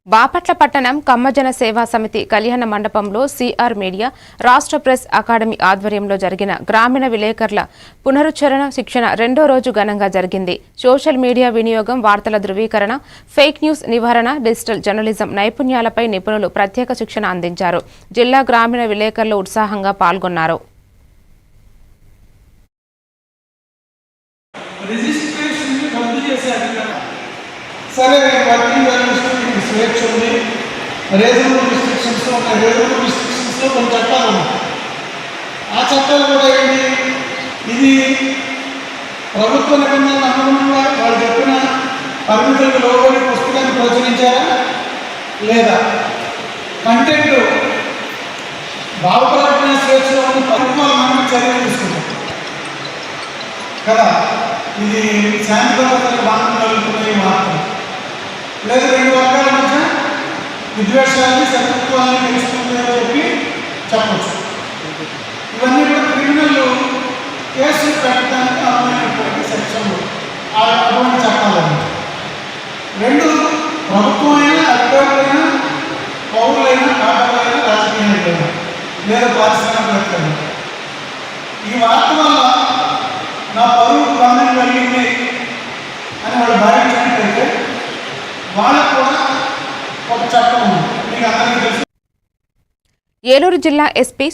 బాపట్ల పట్టణం కమ్మజన సేవా సమితి కళ్యాణ మండపంలో సిఆర్ మీడియా రాష్ట్ర ప్రెస్ అకాడమీ ఆధ్వర్యంలో జరిగిన గ్రామీణ విలేకరుల పునరుచ్చరణ శిక్షణ రెండో రోజు ఘనంగా జరిగింది. సోషల్ మీడియా వినియోగం, వార్తల ధృవీకరణ, ఫేక్ న్యూస్ నివారణ, డిజిటల్ జర్నలిజం నైపుణ్యాలపై నిపుణులు ప్రత్యేక శిక్షణ అందించారు. జిల్లా గ్రామీణ విలేకరులు ఉత్సాహంగా పాల్గొన్నారు. సరే వర్కింగ్ జర్నలిస్టులు స్వేచ్ఛ ఉంది, రీజనబుల్ రిస్ట్రిక్షన్స్ ఉన్నాయి. రీజనబుల్ రిస్ట్రిక్షన్స్లో కొన్ని చట్టాలు ఉన్నాయి. ఆ చట్టాలు కూడా ఏంటి, ఇది ప్రభుత్వ నిబంధనలు అనుగుణంగా వాళ్ళు చెప్పిన పరిమితులకు లోబడి పుస్తకాన్ని ప్రచురించారా లేదా, కంటెంట్ భావప్రకటన స్వేచ్ఛలో ఉన్న ప్రభుత్వాలు మనం చర్యలు తీసుకుంటాం కదా. ఇది శాంతి భద్రతలకు భంగం కలుగుతున్నాయి మాత్రం, లేదా రెండు వర్గాల మధ్య విద్వేషాన్ని శత్రుత్వాన్ని పెంచుతుందని చెప్పి చెప్పచ్చు. ఇవన్నీ కూడా క్రిమినల్ కేసులు పెట్టడానికి అనువైనటువంటి సెక్షన్లు, అటువంటి చట్టాలన్నీ. రెండు, ప్రభుత్వమైనా, అధికారులైనా, పౌరులైనా, కాటలైనా, రాజకీయ నాయకులైనా, లేదా పారిశ్రామికవేత్తలైనా ఈ వార్త వల్ల నా పరువు భంగం కలిగింది అని వాళ్ళు భావించినట్లయితే వాళ్ళకు కూడా ఒక చట్టం ఉంది. మీకు అందరికీ తెలుసు. ఏలూరు జిల్లా ఎస్పీ